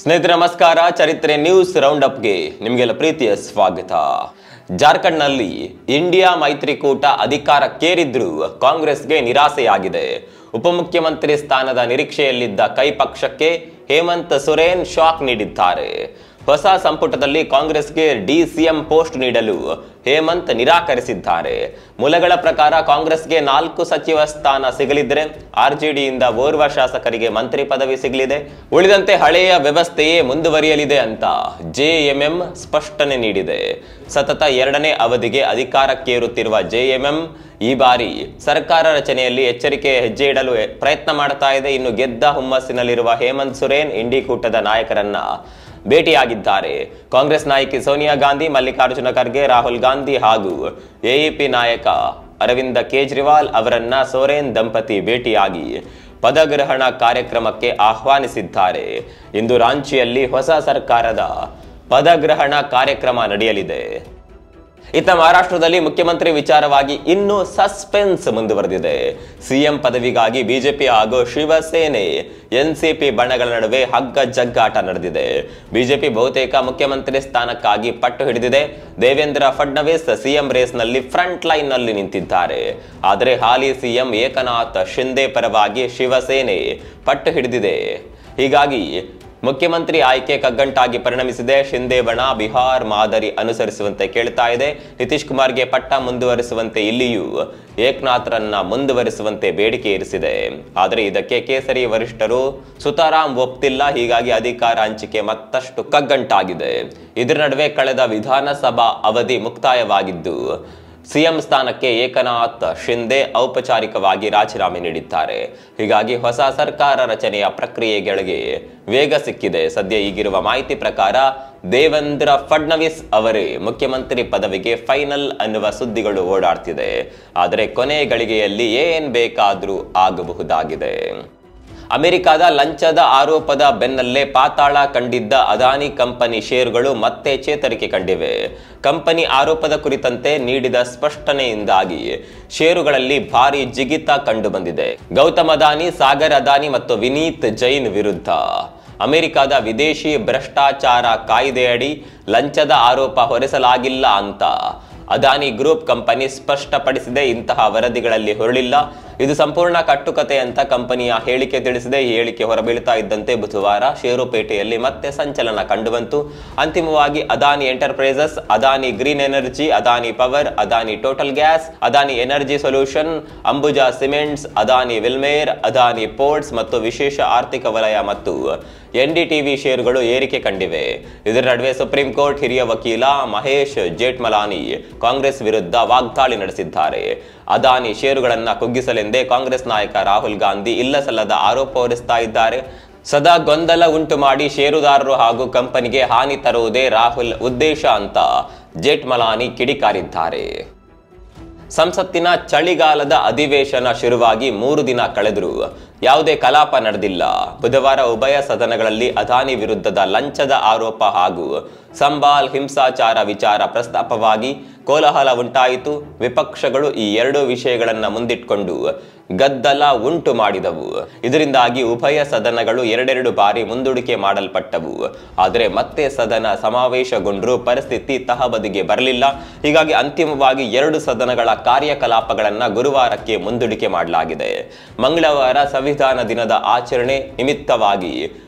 ಸ್ನೇಹಿತರೆ ನಮಸ್ಕಾರ. ಚರಿತ್ರೆ ನ್ಯೂಸ್ ರೌಂಡ್ ಅಪ್ಗೆ ನಿಮಗೆಲ್ಲ ಪ್ರೀತಿಯ ಸ್ವಾಗತ. ಜಾರ್ಖಂಡ್ನಲ್ಲಿ ಇಂಡಿಯಾ ಮೈತ್ರಿಕೂಟ ಅಧಿಕಾರಕ್ಕೇರಿದ್ರೂ ಕಾಂಗ್ರೆಸ್ಗೆ ನಿರಾಸೆಯಾಗಿದೆ. ಉಪಮುಖ್ಯಮಂತ್ರಿ ಸ್ಥಾನದ ನಿರೀಕ್ಷೆಯಲ್ಲಿದ್ದ ಕೈ ಪಕ್ಷಕ್ಕೆ ಹೇಮಂತ್ ಸೊರೇನ್ ಶಾಕ್ ನೀಡಿದ್ದಾರೆ. ಹೊಸ ಸಂಪುಟದಲ್ಲಿ ಕಾಂಗ್ರೆಸ್ಗೆ ಡಿಸಿಎಂ ಪೋಸ್ಟ್ ನೀಡಲು ಹೇಮಂತ್ ನಿರಾಕರಿಸಿದ್ದಾರೆ. ಮೂಲಗಳ ಪ್ರಕಾರ ಕಾಂಗ್ರೆಸ್ಗೆ 4 ಸಚಿವ ಸ್ಥಾನ ಸಿಗಲಿದ್ದರೆ ಆರ್ಜೆಡಿಯಿಂದ ಓರ್ವ ಶಾಸಕರಿಗೆ ಮಂತ್ರಿ ಪದವಿ ಸಿಗಲಿದೆ. ಉಳಿದಂತೆ ಹಳೆಯ ವ್ಯವಸ್ಥೆಯೇ ಮುಂದುವರಿಯಲಿದೆ ಅಂತ ಜೆಎಂಎಂ ಸ್ಪಷ್ಟನೆ ನೀಡಿದೆ. ಸತತ 2ನೇ ಅವಧಿಗೆ ಅಧಿಕಾರಕ್ಕೇರುತ್ತಿರುವ ಜೆಎಂಎಂ ಈ ಬಾರಿ ಸರ್ಕಾರ ರಚನೆಯಲ್ಲಿ ಎಚ್ಚರಿಕೆ ಹೆಜ್ಜೆ ಇಡಲು ಪ್ರಯತ್ನ ಮಾಡ್ತಾ ಇದೆ. ಇನ್ನು ಗೆದ್ದ ಹುಮ್ಮಸ್ಸಿನಲ್ಲಿರುವ ಹೇಮಂತ್ ಸೊರೇನ್ ಇಂಡಿ ಕೂಟದ ನಾಯಕರನ್ನ ಭೇಟಿಯಾಗಿದ್ದಾರೆ. ಕಾಂಗ್ರೆಸ್ ನಾಯಕಿ ಸೋನಿಯಾ ಗಾಂಧಿ, ಮಲ್ಲಿಕಾರ್ಜುನ ಖರ್ಗೆ, ರಾಹುಲ್ ಗಾಂಧಿ ಹಾಗೂ ಎಎಪಿ ನಾಯಕ ಅರವಿಂದ ಕೇಜ್ರಿವಾಲ್ ಅವರನ್ನ ಸೊರೇನ್ ದಂಪತಿ ಭೇಟಿಯಾಗಿ ಪದಗ್ರಹಣ ಕಾರ್ಯಕ್ರಮಕ್ಕೆ ಆಹ್ವಾನಿಸಿದ್ದಾರೆ. ಇಂದು ರಾಂಚಿಯಲ್ಲಿ ಹೊಸ ಸರ್ಕಾರದ ಪದಗ್ರಹಣ ಕಾರ್ಯಕ್ರಮ ನಡೆಯಲಿದೆ. ಇತ್ತ ಮಹಾರಾಷ್ಟ್ರದಲ್ಲಿ ಮುಖ್ಯಮಂತ್ರಿ ವಿಚಾರವಾಗಿ ಇನ್ನೂ ಸಸ್ಪೆನ್ಸ್ ಮುಂದುವರೆದಿದೆ. ಸಿಎಂ ಪದವಿಗಾಗಿ ಬಿಜೆಪಿ ಹಾಗೂ ಶಿವಸೇನೆ ಎನ್ಸಿಪಿ ಬಣಗಳ ನಡುವೆ ಹಗ್ಗ ಜಗ್ಗಾಟ ನಡೆದಿದೆ. ಬಿಜೆಪಿ ಬಹುತೇಕ ಮುಖ್ಯಮಂತ್ರಿ ಸ್ಥಾನಕ್ಕಾಗಿ ಪಟ್ಟು ಹಿಡಿದಿದೆ. ದೇವೇಂದ್ರ ಫಡ್ನವೀಸ್ ಸಿಎಂ ರೇಸ್ನಲ್ಲಿ ಫ್ರಂಟ್ ಲೈನ್ ನಲ್ಲಿ ನಿಂತಿದ್ದಾರೆ. ಆದರೆ ಹಾಲಿ ಸಿಎಂ ಏಕನಾಥ್ ಶಿಂದೆ ಪರವಾಗಿ ಶಿವಸೇನೆ ಪಟ್ಟು ಹಿಡಿದಿದೆ. ಹೀಗಾಗಿ ಮುಖ್ಯಮಂತ್ರಿ ಆಯ್ಕೆ ಕಗ್ಗಂಟಾಗಿ ಪರಿಣಮಿಸಿದೆ. ಶಿಂದೆ ಬಣ ಬಿಹಾರ್ ಮಾದರಿ ಅನುಸರಿಸುವಂತೆ ಕೇಳ್ತಾ ಇದೆ. ನಿತೀಶ್ ಕುಮಾರ್ಗೆ ಪಟ್ಟ ಮುಂದುವರಿಸುವಂತೆ ಇಲ್ಲಿಯೂ ಏಕನಾಥ್ರನ್ನ ಮುಂದುವರಿಸುವಂತೆ ಬೇಡಿಕೆ ಇರಿಸಿದೆ. ಆದರೆ ಇದಕ್ಕೆ ಕೇಸರಿ ವರಿಷ್ಠರು ಸುತಾರಾಮ್ ಒಪ್ತಿಲ್ಲ. ಹೀಗಾಗಿ ಅಧಿಕಾರ ಹಂಚಿಕೆ ಮತ್ತಷ್ಟು ಕಗ್ಗಂಟಾಗಿದೆ. ಇದರ ನಡುವೆ ಕಳೆದ ವಿಧಾನಸಭಾ ಅವಧಿ ಮುಕ್ತಾಯವಾಗಿದ್ದು ಸಿಎಂ ಸ್ಥಾನಕ್ಕೆ ಏಕನಾಥ್ ಶಿಂದೆ ಔಪಚಾರಿಕವಾಗಿ ರಾಜೀನಾಮೆ ನೀಡಿದ್ದಾರೆ. ಹೀಗಾಗಿ ಹೊಸ ಸರ್ಕಾರ ರಚನೆಯ ಪ್ರಕ್ರಿಯೆಗಳಿಗೆ ವೇಗ ಸಿಕ್ಕಿದೆ. ಸದ್ಯ ಈಗಿರುವ ಮಾಹಿತಿ ಪ್ರಕಾರ ದೇವೇಂದ್ರ ಫಡ್ನವೀಸ್ ಅವರೇ ಮುಖ್ಯಮಂತ್ರಿ ಪದವಿಗೆ ಫೈನಲ್ ಅನ್ನುವ ಸುದ್ದಿಗಳು ಓಡಾಡ್ತಿದೆ. ಆದರೆ ಕೊನೆ ಗಳಿಗೆಯಲ್ಲಿ ಏನ್ ಬೇಕಾದ್ರೂ ಆಗಬಹುದಾಗಿದೆ. ಅಮೆರಿಕದ ಲಂಚದ ಆರೋಪದ ಬೆನ್ನಲ್ಲೇ ಪಾತಾಳ ಕಂಡಿದ್ದ ಅದಾನಿ ಕಂಪನಿ ಷೇರುಗಳು ಮತ್ತೆ ಚೇತರಿಕೆ ಕಂಡಿವೆ. ಕಂಪನಿ ಆರೋಪದ ಕುರಿತಂತೆ ನೀಡಿದ ಸ್ಪಷ್ಟನೆಯಿಂದಾಗಿ ಷೇರುಗಳಲ್ಲಿ ಭಾರಿ ಜಿಗಿತ ಕಂಡು ಬಂದಿದೆ. ಗೌತಮ್ ಅದಾನಿ, ಸಾಗರ್ ಅದಾನಿ ಮತ್ತು ವಿನೀತ್ ಜೈನ್ ವಿರುದ್ಧ ಅಮೆರಿಕದ ವಿದೇಶಿ ಭ್ರಷ್ಟಾಚಾರ ಕಾಯ್ದೆಯಡಿ ಲಂಚದ ಆರೋಪ ಹೊರಿಸಲಾಗಿಲ್ಲ ಅಂತ ಅದಾನಿ ಗ್ರೂಪ್ ಕಂಪನಿ ಸ್ಪಷ್ಟಪಡಿಸಿದೆ. ಇಂತಹ ವರದಿಗಳಲ್ಲಿ ಹೊರಳಿಲ್ಲ. ಇದು ಸಂಪೂರ್ಣ ಕಟ್ಟುಕತೆ ಅಂತ ಕಂಪನಿಯ ಹೇಳಿಕೆ ತಿಳಿಸಿದೆ. ಈ ಹೇಳಿಕೆ ಹೊರಬೀಳ್ತಾ ಇದ್ದಂತೆ ಬುಧವಾರ ಷೇರುಪೇಟೆಯಲ್ಲಿ ಮತ್ತೆ ಸಂಚಲನ ಕಂಡುಬಂತು. ಅಂತಿಮವಾಗಿ Adani Enterprises, Adani Green Energy, Adani Power, Adani Total Gas, Adani Energy Solution, Ambuja Cements, Adani Wilmar, Adani Ports ಮತ್ತು ವಿಶೇಷ ಆರ್ಥಿಕ ವಲಯ ಮತ್ತು ಎನ್ಡಿಟಿವಿ ಷೇರುಗಳು ಏರಿಕೆ ಕಂಡಿವೆ. ಇದರ ನಡುವೆ ಸುಪ್ರೀಂ ಕೋರ್ಟ್ ಹಿರಿಯ ವಕೀಲ ಮಹೇಶ್ ಜೇಠ್ಮಲಾನಿ ಕಾಂಗ್ರೆಸ್ ವಿರುದ್ಧ ವಾಗ್ದಾಳಿ ನಡೆಸಿದ್ದಾರೆ. ಅದಾನಿ ಷೇರುಗಳನ್ನ ಕುಗ್ಗಿಸಲೆಂದೇ ಕಾಂಗ್ರೆಸ್ ನಾಯಕ ರಾಹುಲ್ ಗಾಂಧಿ ಇಲ್ಲಸಲ್ಲದ ಆರೋಪ ಹೊರಿಸ್ತಾ ಇದ್ದಾರೆ. ಸದಾ ಗೊಂದಲ ಉಂಟು ಮಾಡಿ ಷೇರುದಾರರು ಹಾಗೂ ಕಂಪನಿಗೆ ಹಾನಿ ತರುವುದೇ ರಾಹುಲ್ ಉದ್ದೇಶ ಅಂತ ಜೇಠ್ಮಲಾನಿ ಕಿಡಿಕಾರಿದ್ದಾರೆ. ಸಂಸತ್ತಿನ ಚಳಿಗಾಲದ ಅಧಿವೇಶನ ಶುರುವಾಗಿ 3 ದಿನ ಕಳೆದರೂ ಯಾವುದೇ ಕಲಾಪ ನಡೆದಿಲ್ಲ. ಬುಧವಾರ ಉಭಯ ಸದನಗಳಲ್ಲಿ ಅದಾನಿ ವಿರುದ್ಧದ ಲಂಚದ ಆರೋಪ ಹಾಗೂ ಸಂಬಾಲ್ ಹಿಂಸಾಚಾರ ವಿಚಾರ ಪ್ರಸ್ತಾಪವಾಗಿ ಕೋಲಾಹಲ ಉಂಟಾಯಿತು. ವಿಪಕ್ಷಗಳು ಈ 2 ವಿಷಯಗಳನ್ನು ಮುಂದಿಟ್ಕೊಂಡು ಗದ್ದಲ ಉಂಟು ಮಾಡಿದವು. ಇದರಿಂದಾಗಿ ಉಭಯ ಸದನಗಳು 2 ಬಾರಿ ಮುಂದೂಡಿಕೆ ಮಾಡಲ್ಪಟ್ಟವು. ಆದರೆ ಮತ್ತೆ ಸದನ ಸಮಾವೇಶಗೊಂಡರೂ ಪರಿಸ್ಥಿತಿ ತಹಬದಿಗೆ ಬರಲಿಲ್ಲ. ಹೀಗಾಗಿ ಅಂತಿಮವಾಗಿ 2 ಸದನಗಳ ಕಾರ್ಯಕಲಾಪಗಳನ್ನು ಗುರುವಾರಕ್ಕೆ ಮುಂದೂಡಿಕೆ ಮಾಡಲಾಗಿದೆ. ಮಂಗಳವಾರ ಸಂವಿಧಾನ ದಿನದ ಆಚರಣೆ ನಿಮಿತ್ತವಾಗಿ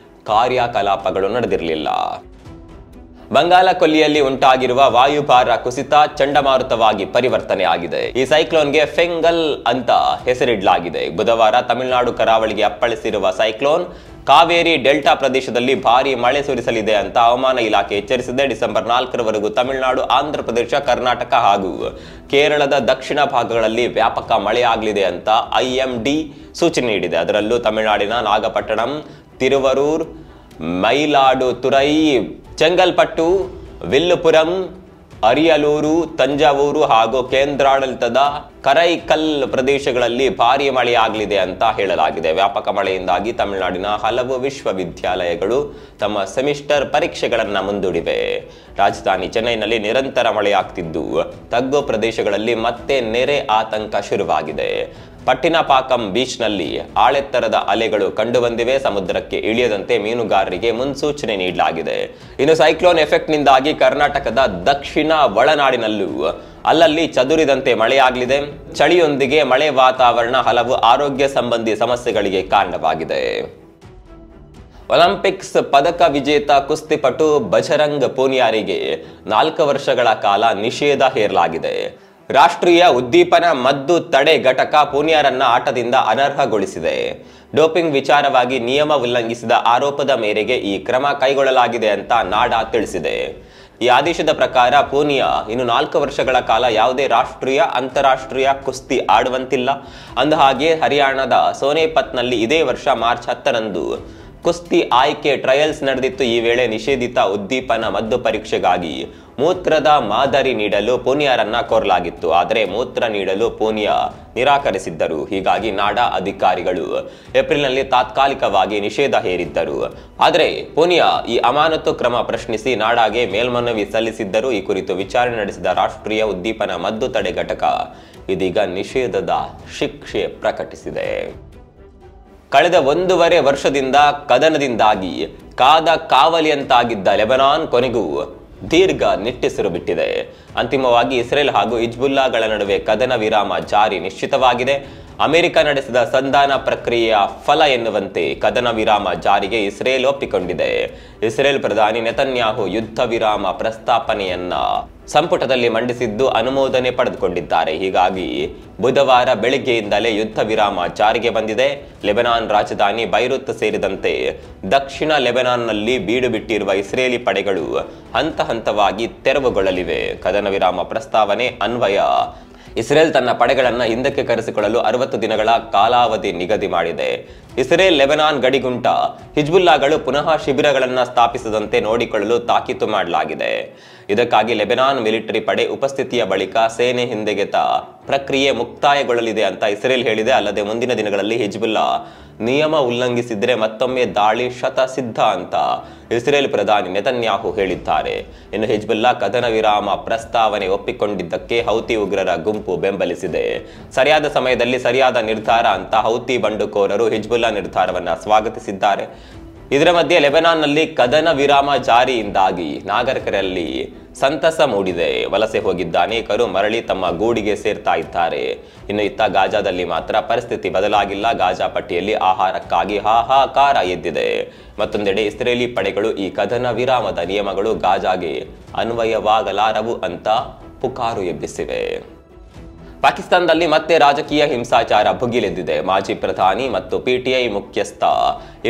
ಕಾರ್ಯಕಲಾಪಗಳು ನಡೆದಿರಲಿಲ್ಲ. ಬಂಗಾಳ ಕೊಲ್ಲಿಯಲ್ಲಿ ಉಂಟಾಗಿರುವ ವಾಯುಭಾರ ಕುಸಿತ ಚಂಡಮಾರುತವಾಗಿ ಪರಿವರ್ತನೆ ಆಗಿದೆ. ಈ ಸೈಕ್ಲೋನ್ಗೆ ಫೆಂಗಲ್ ಅಂತ ಹೆಸರಿಡಲಾಗಿದೆ. ಬುಧವಾರ ತಮಿಳುನಾಡು ಕರಾವಳಿಗೆ ಅಪ್ಪಳಿಸಿರುವ ಸೈಕ್ಲೋನ್ ಕಾವೇರಿ ಡೆಲ್ಟಾ ಪ್ರದೇಶದಲ್ಲಿ ಭಾರಿ ಮಳೆ ಸುರಿಸಲಿದೆ ಅಂತ ಹವಾಮಾನ ಇಲಾಖೆ ಎಚ್ಚರಿಸಿದೆ. ಡಿಸೆಂಬರ್ 4ರವರೆಗೂ ತಮಿಳುನಾಡು, ಆಂಧ್ರ ಪ್ರದೇಶ, ಕರ್ನಾಟಕ ಹಾಗೂ ಕೇರಳದ ದಕ್ಷಿಣ ಭಾಗಗಳಲ್ಲಿ ವ್ಯಾಪಕ ಮಳೆಯಾಗಲಿದೆ ಅಂತ IMD ಸೂಚನೆ ನೀಡಿದೆ. ಅದರಲ್ಲೂ ತಮಿಳುನಾಡಿನ ನಾಗಪಟ್ಟಣಂ, ತಿರುವರೂರ್, ಮೈಲಾಡುತುರೈ, ಚೆಂಗಲ್ಪಟ್ಟು, ವಿಲ್ಲುಪುರಂ, ಅರಿಯಲೂರು, ತಂಜಾವೂರು ಹಾಗೂ ಕೇಂದ್ರಾಡಳಿತದ ಕರೈಕಲ್ ಪ್ರದೇಶಗಳಲ್ಲಿ ಭಾರಿ ಮಳೆಯಾಗಲಿದೆ ಅಂತ ಹೇಳಲಾಗಿದೆ. ವ್ಯಾಪಕ ಮಳೆಯಿಂದಾಗಿ ತಮಿಳುನಾಡಿನ ಹಲವು ವಿಶ್ವವಿದ್ಯಾಲಯಗಳು ತಮ್ಮ ಸೆಮಿಸ್ಟರ್ ಪರೀಕ್ಷೆಗಳನ್ನು ಮುಂದೂಡಿವೆ. ರಾಜಧಾನಿ ಚೆನ್ನೈನಲ್ಲಿ ನಿರಂತರ ಮಳೆಯಾಗ್ತಿದ್ದು ತಗ್ಗು ಪ್ರದೇಶಗಳಲ್ಲಿ ಮತ್ತೆ ನೆರೆ ಆತಂಕ ಶುರುವಾಗಿದೆ. ಪಟ್ಟಿನಪಾಕಂ ಬೀಚ್ನಲ್ಲಿ ಆಳೆತ್ತರದ ಅಲೆಗಳು ಕಂಡುಬಂದಿವೆ. ಸಮುದ್ರಕ್ಕೆ ಇಳಿಯದಂತೆ ಮೀನುಗಾರರಿಗೆ ಮುನ್ಸೂಚನೆ ನೀಡಲಾಗಿದೆ. ಇನ್ನು ಸೈಕ್ಲೋನ್ ಎಫೆಕ್ಟ್ನಿಂದಾಗಿ ಕರ್ನಾಟಕದ ದಕ್ಷಿಣ ಒಳನಾಡಿನಲ್ಲೂ ಅಲ್ಲಲ್ಲಿ ಚದುರಿದಂತೆ ಮಳೆಯಾಗಲಿದೆ. ಚಳಿಯೊಂದಿಗೆ ಮಳೆ ವಾತಾವರಣ ಹಲವು ಆರೋಗ್ಯ ಸಂಬಂಧಿ ಸಮಸ್ಯೆಗಳಿಗೆ ಕಾರಣವಾಗಿದೆ. ಒಲಿಂಪಿಕ್ಸ್ ಪದಕ ವಿಜೇತ ಕುಸ್ತಿಪಟು ಬಜರಂಗ್ ಪೂನಿಯಾರಿಗೆ 4 ವರ್ಷಗಳ ಕಾಲ ನಿಷೇಧ ಹೇರಲಾಗಿದೆ. ರಾಷ್ಟ್ರೀಯ ಉದ್ದೀಪನ ಮದ್ದು ತಡೆ ಘಟಕ ಪೂನಿಯಾರನ್ನ ಆಟದಿಂದ ಅನರ್ಹಗೊಳಿಸಿದೆ. ಡೋಪಿಂಗ್ ವಿಚಾರವಾಗಿ ನಿಯಮ ಉಲ್ಲಂಘಿಸಿದ ಆರೋಪದ ಮೇರೆಗೆ ಈ ಕ್ರಮ ಕೈಗೊಳ್ಳಲಾಗಿದೆ ಅಂತ ನಾಡಾ ತಿಳಿಸಿದೆ. ಈ ಆದೇಶದ ಪ್ರಕಾರ ಪೂನಿಯಾ ಇನ್ನು 4 ವರ್ಷಗಳ ಕಾಲ ಯಾವುದೇ ರಾಷ್ಟ್ರೀಯ ಅಂತಾರಾಷ್ಟ್ರೀಯ ಕುಸ್ತಿ ಆಡುವಂತಿಲ್ಲ. ಅಂದಹಾಗೆ ಹರಿಯಾಣದ ಸೋನೆಪತ್ನಲ್ಲಿ ಇದೇ ವರ್ಷ ಮಾರ್ಚ್ 10ರಂದು ಕುಸ್ತಿ ಆಯ್ಕೆ ಟ್ರಯಲ್ಸ್ ನಡೆದಿತ್ತು. ಈ ವೇಳೆ ನಿಷೇಧಿತ ಉದ್ದೀಪನ ಮದ್ದು ಪರೀಕ್ಷೆಗಾಗಿ ಮೂತ್ರದ ಮಾದರಿ ನೀಡಲು ಪೂನಿಯಾರನ್ನ ಕೋರಲಾಗಿತ್ತು. ಆದರೆ ಮೂತ್ರ ನೀಡಲು ಪೂನಿಯಾ ನಿರಾಕರಿಸಿದ್ದರು. ಹೀಗಾಗಿ ನಾಡಾ ಅಧಿಕಾರಿಗಳು ಏಪ್ರಿಲ್ನಲ್ಲಿ ತಾತ್ಕಾಲಿಕವಾಗಿ ನಿಷೇಧ ಹೇರಿದ್ದರು. ಆದರೆ ಪೂನಿಯಾ ಈ ಅಮಾನತು ಕ್ರಮ ಪ್ರಶ್ನಿಸಿ ನಾಡಾಗೆ ಮೇಲ್ಮನವಿ ಸಲ್ಲಿಸಿದ್ದರು. ಈ ಕುರಿತು ವಿಚಾರಣೆ ನಡೆಸಿದ ರಾಷ್ಟ್ರೀಯ ಉದ್ದೀಪನ ಮದ್ದು ತಡೆ ಘಟಕ ಇದೀಗ ನಿಷೇಧದ ಶಿಕ್ಷೆ ಪ್ರಕಟಿಸಿದೆ. ಕಳೆದ 1.5 ವರ್ಷದಿಂದ ಕದನದಿಂದಾಗಿ ಕಾದ ಕಾವಲಿಯಂತಾಗಿದ್ದ ಲೆಬನಾನ್ ಕೊನೆಗೂ ದೀರ್ಘ ನಿಟ್ಟುಸಿರು ಬಿಟ್ಟಿದೆ. ಅಂತಿಮವಾಗಿ ಇಸ್ರೇಲ್ ಹಾಗೂ ಹಿಜ್ಬುಲ್ಲಾಗಳ ನಡುವೆ ಕದನ ವಿರಾಮ ಜಾರಿ ನಿಶ್ಚಿತವಾಗಿದೆ. ಅಮೆರಿಕ ನಡೆಸಿದ ಸಂಧಾನ ಪ್ರಕ್ರಿಯೆಯ ಫಲ ಎನ್ನುವಂತೆ ಕದನ ವಿರಾಮ ಜಾರಿಗೆ ಇಸ್ರೇಲ್ ಒಪ್ಪಿಕೊಂಡಿದೆ. ಇಸ್ರೇಲ್ ಪ್ರಧಾನಿ ನೆತನ್ಯಾಹು ಯುದ್ಧ ವಿರಾಮ ಪ್ರಸ್ತಾಪನೆಯನ್ನ ಸಂಪುಟದಲ್ಲಿ ಮಂಡಿಸಿದ್ದು ಅನುಮೋದನೆ ಪಡೆದುಕೊಂಡಿದ್ದಾರೆ. ಹೀಗಾಗಿ ಬುಧವಾರ ಬೆಳಗ್ಗೆಯಿಂದಲೇ ಯುದ್ಧ ವಿರಾಮ ಜಾರಿಗೆ ಬಂದಿದೆ. ಲೆಬನಾನ್ ರಾಜಧಾನಿ ಬೈರುತ್ ಸೇರಿದಂತೆ ದಕ್ಷಿಣ ಲೆಬನಾನ್ನಲ್ಲಿ ಬೀಡು ಬಿಟ್ಟಿರುವ ಇಸ್ರೇಲಿ ಪಡೆಗಳು ಹಂತ ಹಂತವಾಗಿ ತೆರವುಗೊಳ್ಳಲಿವೆ. ಕದನ ವಿರಾಮ ಪ್ರಸ್ತಾವನೆ ಅನ್ವಯ ಇಸ್ರೇಲ್ ತನ್ನ ಪಡೆಗಳನ್ನು ಹಿಂದಕ್ಕೆ ಕರೆಸಿಕೊಳ್ಳಲು 60 ದಿನಗಳ ಕಾಲಾವಧಿ ನಿಗದಿ ಮಾಡಿದೆ. ಇಸ್ರೇಲ್ ಲೆಬನಾನ್ ಗಡಿಗುಂಟ ಹಿಜ್ಬುಲ್ಲಾಗಳು ಪುನಃ ಶಿಬಿರಗಳನ್ನು ಸ್ಥಾಪಿಸದಂತೆ ನೋಡಿಕೊಳ್ಳಲು ತಾಕೀತು ಮಾಡಲಾಗಿದೆ. ಇದಕ್ಕಾಗಿ ಲೆಬನಾನ್ ಮಿಲಿಟರಿ ಪಡೆ ಉಪಸ್ಥಿತಿಯ ಬಳಿಕ ಸೇನೆ ಹಿಂದೆಗೆತ ಪ್ರಕ್ರಿಯೆ ಮುಕ್ತಾಯಗೊಳ್ಳಲಿದೆ ಅಂತ ಇಸ್ರೇಲ್ ಹೇಳಿದೆ. ಅಲ್ಲದೆ ಮುಂದಿನ ದಿನಗಳಲ್ಲಿ ಹಿಜ್ಬುಲ್ಲಾ ನಿಯಮ ಉಲ್ಲಂಘಿಸಿದ್ರೆ ಮತ್ತೊಮ್ಮೆ ದಾಳಿ ಶತಸಿದ್ಧ ಅಂತ ಇಸ್ರೇಲ್ ಪ್ರಧಾನಿ ನೆತನ್ಯಾಹು ಹೇಳಿದ್ದಾರೆ. ಇನ್ನು ಹಿಜ್ಬುಲ್ಲಾ ಕದನ ವಿರಾಮ ಪ್ರಸ್ತಾವನೆ ಒಪ್ಪಿಕೊಂಡಿದ್ದಕ್ಕೆ ಹೌತಿ ಉಗ್ರರ ಗುಂಪು ಬೆಂಬಲಿಸಿದೆ. ಸರಿಯಾದ ಸಮಯದಲ್ಲಿ ಸರಿಯಾದ ನಿರ್ಧಾರ ಅಂತ ಹೌತಿ ಬಂಡುಕೋರರು ಹಿಜ್ಬುಲ್ಲಾ ನಿರ್ಧಾರವನ್ನ ಸ್ವಾಗತಿಸಿದ್ದಾರೆ. ಇದರ ಮಧ್ಯೆ ಲೆಬನಾನ್ನಲ್ಲಿ ಕದನ ವಿರಾಮ ಜಾರಿಯಿಂದಾಗಿ ನಾಗರಿಕರಲ್ಲಿ ಸಂತಸ ಮೂಡಿದೆ. ವಲಸೆ ಹೋಗಿದ್ದ ಅನೇಕರು ಮರಳಿ ತಮ್ಮ ಗೂಡಿಗೆ ಸೇರ್ತಾ ಇದ್ದಾರೆ. ಇನ್ನು ಇತ್ತ ಗಾಜಾದಲ್ಲಿ ಮಾತ್ರ ಪರಿಸ್ಥಿತಿ ಬದಲಾಗಿಲ್ಲ. ಗಾಜಾ ಪಟ್ಟಿಯಲ್ಲಿ ಆಹಾರಕ್ಕಾಗಿ ಹಾಹಾಕಾರ ಎದ್ದಿದೆ. ಮತ್ತೊಂದೆಡೆ ಇಸ್ರೇಲಿ ಪಡೆಗಳು ಈ ಕದನ ವಿರಾಮದ ನಿಯಮಗಳು ಗಾಜಾಗೆ ಅನ್ವಯವಾಗಲಾರವು ಅಂತ ಪುಕಾರು ಎಬ್ಬಿಸಿವೆ. ಪಾಕಿಸ್ತಾನದಲ್ಲಿ ಮತ್ತೆ ರಾಜಕೀಯ ಹಿಂಸಾಚಾರ ಭುಗಿಲೆದ್ದಿದೆ. ಮಾಜಿ ಪ್ರಧಾನಿ ಮತ್ತು ಪಿಟಿಐ ಮುಖ್ಯಸ್ಥ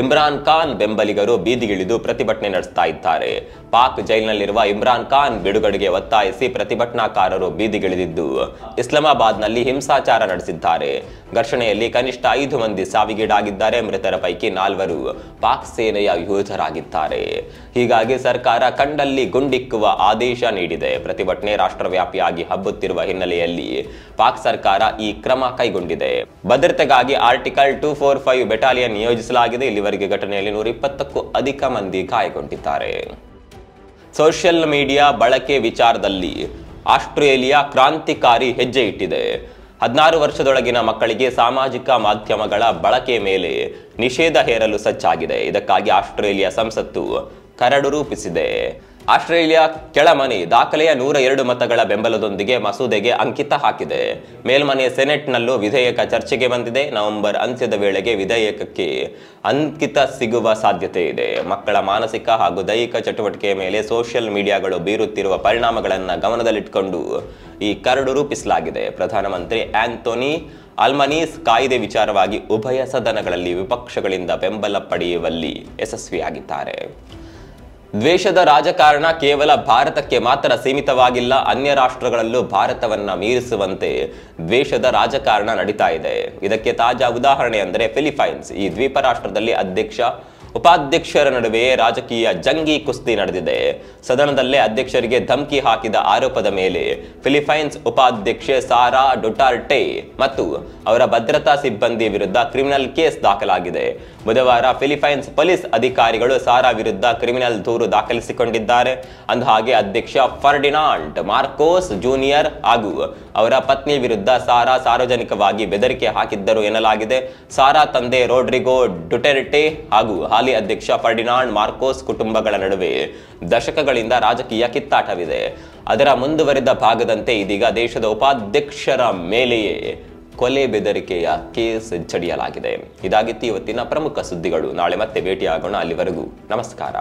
ಇಮ್ರಾನ್ ಖಾನ್ ಬೆಂಬಲಿಗರು ಬೀದಿಗಿಳಿದು ಪ್ರತಿಭಟನೆ ನಡೆಸ್ತಾ ಇದ್ದಾರೆ. ಪಾಕ್ ಜೈಲಿನಲ್ಲಿರುವ ಇಮ್ರಾನ್ ಖಾನ್ ಬಿಡುಗಡೆಗೆ ಒತ್ತಾಯಿಸಿ ಪ್ರತಿಭಟನಾಕಾರರು ಬೀದಿಗಿಳಿದಿದ್ದು ಇಸ್ಲಾಮಾಬಾದ್ನಲ್ಲಿ ಹಿಂಸಾಚಾರ ನಡೆಸಿದ್ದಾರೆ. ಘರ್ಷಣೆಯಲ್ಲಿ ಕನಿಷ್ಠ 5 ಮಂದಿ ಸಾವಿಗೀಡಾಗಿದ್ದಾರೆ. ಮೃತರ ಪೈಕಿ 4 ಪಾಕ್ ಸೇನೆಯ ಯೋಧರಾಗಿದ್ದಾರೆ. ಹೀಗಾಗಿ ಸರ್ಕಾರ ಕಂಡಲ್ಲಿ ಗುಂಡಿಕ್ಕುವ ಆದೇಶ ನೀಡಿದೆ. ಪ್ರತಿಭಟನೆ ರಾಷ್ಟ್ರವ್ಯಾಪಿಯಾಗಿ ಹಬ್ಬುತ್ತಿರುವ ಹಿನ್ನೆಲೆಯಲ್ಲಿ ಪಾಕ್ ಸರ್ಕಾರ ಈ ಕ್ರಮ ಕೈಗೊಂಡಿದೆ. ಭದ್ರತೆಗಾಗಿ ಆರ್ಟಿಕಲ್ 245 ಬೆಟಾಲಿಯನ್ ನಿಯೋಜಿಸಲಾಗಿದೆ. ಇಲ್ಲಿವರೆಗೆ ಘಟನೆಯಲ್ಲಿ 120ಕ್ಕೂ ಅಧಿಕ ಮಂದಿ ಗಾಯಗೊಂಡಿದ್ದಾರೆ. ಸೋಷಿಯಲ್ ಮೀಡಿಯಾ ಬಳಕೆ ವಿಚಾರದಲ್ಲಿ ಆಸ್ಟ್ರೇಲಿಯಾ ಕ್ರಾಂತಿಕಾರಿ ಹೆಜ್ಜೆ ಇಟ್ಟಿದೆ. 16 ವರ್ಷದೊಳಗಿನ ಮಕ್ಕಳಿಗೆ ಸಾಮಾಜಿಕ ಮಾಧ್ಯಮಗಳ ಬಳಕೆ ಮೇಲೆ ನಿಷೇಧ ಹೇರಲು ಸಜ್ಜಾಗಿದೆ. ಇದಕ್ಕಾಗಿ ಆಸ್ಟ್ರೇಲಿಯಾ ಸಂಸತ್ತು ಕರಡು ರೂಪಿಸಿದೆ. ಆಸ್ಟ್ರೇಲಿಯಾ ಕೆಳಮನೆ ದಾಖಲೆಯ 102 ಮತಗಳ ಬೆಂಬಲದೊಂದಿಗೆ ಮಸೂದೆಗೆ ಅಂಕಿತ ಹಾಕಿದೆ. ಮೇಲ್ಮನೆ ಸೆನೆಟ್ನಲ್ಲೂ ವಿಧೇಯಕ ಚರ್ಚೆಗೆ ಬಂದಿದೆ. ನವೆಂಬರ್ ಅಂತ್ಯದ ವೇಳೆಗೆ ವಿಧೇಯಕಕ್ಕೆ ಅಂಕಿತ ಸಿಗುವ ಸಾಧ್ಯತೆ ಇದೆ. ಮಕ್ಕಳ ಮಾನಸಿಕ ಹಾಗೂ ದೈಹಿಕ ಚಟುವಟಿಕೆಯ ಮೇಲೆ ಸೋಷಿಯಲ್ ಮೀಡಿಯಾಗಳು ಬೀರುತ್ತಿರುವ ಪರಿಣಾಮಗಳನ್ನು ಗಮನದಲ್ಲಿಟ್ಟುಕೊಂಡು ಈ ಕರಡು ರೂಪಿಸಲಾಗಿದೆ. ಪ್ರಧಾನಮಂತ್ರಿ ಆಂಥೋನಿ ಅಲ್ಬನೀಸ್ ಕಾಯ್ದೆ ವಿಚಾರವಾಗಿ ಉಭಯ ಸದನಗಳಲ್ಲಿ ವಿಪಕ್ಷಗಳಿಂದ ಬೆಂಬಲ ಪಡೆಯುವಲ್ಲಿ ಯಶಸ್ವಿಯಾಗಿದ್ದಾರೆ. ದ್ವೇಷದ ರಾಜಕಾರಣ ಕೇವಲ ಭಾರತಕ್ಕೆ ಮಾತ್ರ ಸೀಮಿತವಾಗಿಲ್ಲ. ಅನ್ಯ ರಾಷ್ಟ್ರಗಳಲ್ಲೂ ಭಾರತವನ್ನ ಮೀರಿಸುವಂತೆ ದ್ವೇಷದ ರಾಜಕಾರಣ ನಡೀತಾ ಇದೆ. ಇದಕ್ಕೆ ತಾಜಾ ಉದಾಹರಣೆ ಅಂದರೆ ಫಿಲಿಪೈನ್ಸ್. ಈ ದ್ವೀಪ ರಾಷ್ಟ್ರದಲ್ಲಿ ಅಧ್ಯಕ್ಷ ಉಪಾಧ್ಯಕ್ಷರ ನಡುವೆ ರಾಜಕೀಯ ಜಂಗಿ ಕುಸ್ತಿ ನಡೆದಿದೆ. ಸದನದಲ್ಲೇ ಅಧ್ಯಕ್ಷರಿಗೆ ಧಮಕಿ ಹಾಕಿದ ಆರೋಪದ ಮೇಲೆ ಫಿಲಿಪೈನ್ಸ್ ಉಪಾಧ್ಯಕ್ಷೆ ಸಾರಾ ಡುಟಾರ್ಟೆ ಮತ್ತು ಅವರ ಭದ್ರತಾ ಸಿಬ್ಬಂದಿ ವಿರುದ್ಧ ಕ್ರಿಮಿನಲ್ ಕೇಸ್ ದಾಖಲಾಗಿದೆ. ಬುಧವಾರ ಫಿಲಿಪೈನ್ಸ್ ಪೊಲೀಸ್ ಅಧಿಕಾರಿಗಳು ಸಾರಾ ವಿರುದ್ಧ ಕ್ರಿಮಿನಲ್ ದೂರು ದಾಖಲಿಸಿಕೊಂಡಿದ್ದಾರೆ. ಅಂದಹಾಗೆ ಅಧ್ಯಕ್ಷ ಫರ್ಡಿನಾಂಡ್ ಮಾರ್ಕೋಸ್ ಜೂನಿಯರ್ ಹಾಗೂ ಅವರ ಪತ್ನಿ ವಿರುದ್ಧ ಸಾರಾ ಸಾರ್ವಜನಿಕವಾಗಿ ಬೆದರಿಕೆ ಹಾಕಿದ್ದರು ಎನ್ನಲಾಗಿದೆ. ಸಾರಾ ತಂದೆ ರೋಡ್ರಿಗೋ ಡುಟೆರ್ಟೆ ಹಾಗೂ ಹಾಲಿ ಅಧ್ಯಕ್ಷ ಫರ್ಡಿನಾಂಡ್ ಮಾರ್ಕೋಸ್ ಕುಟುಂಬಗಳ ನಡುವೆ ದಶಕಗಳಿಂದ ರಾಜಕೀಯ ಕಿತ್ತಾಟವಿದೆ. ಅದರ ಮುಂದುವರಿದ ಭಾಗದಂತೆ ಇದೀಗ ದೇಶದ ಉಪಾಧ್ಯಕ್ಷರ ಮೇಲೆಯೇ ಕೊಲೆ ಬೆದರಿಕೆಯ ಕೇಸ್ ಜಡಿಯಲಾಗಿದೆ. ಇದಾಗಿತ್ತು ಇವತ್ತಿನ ಪ್ರಮುಖ ಸುದ್ದಿಗಳು. ನಾಳೆ ಮತ್ತೆ ಭೇಟಿಯಾಗೋಣ. ಅಲ್ಲಿವರೆಗೂ ನಮಸ್ಕಾರ.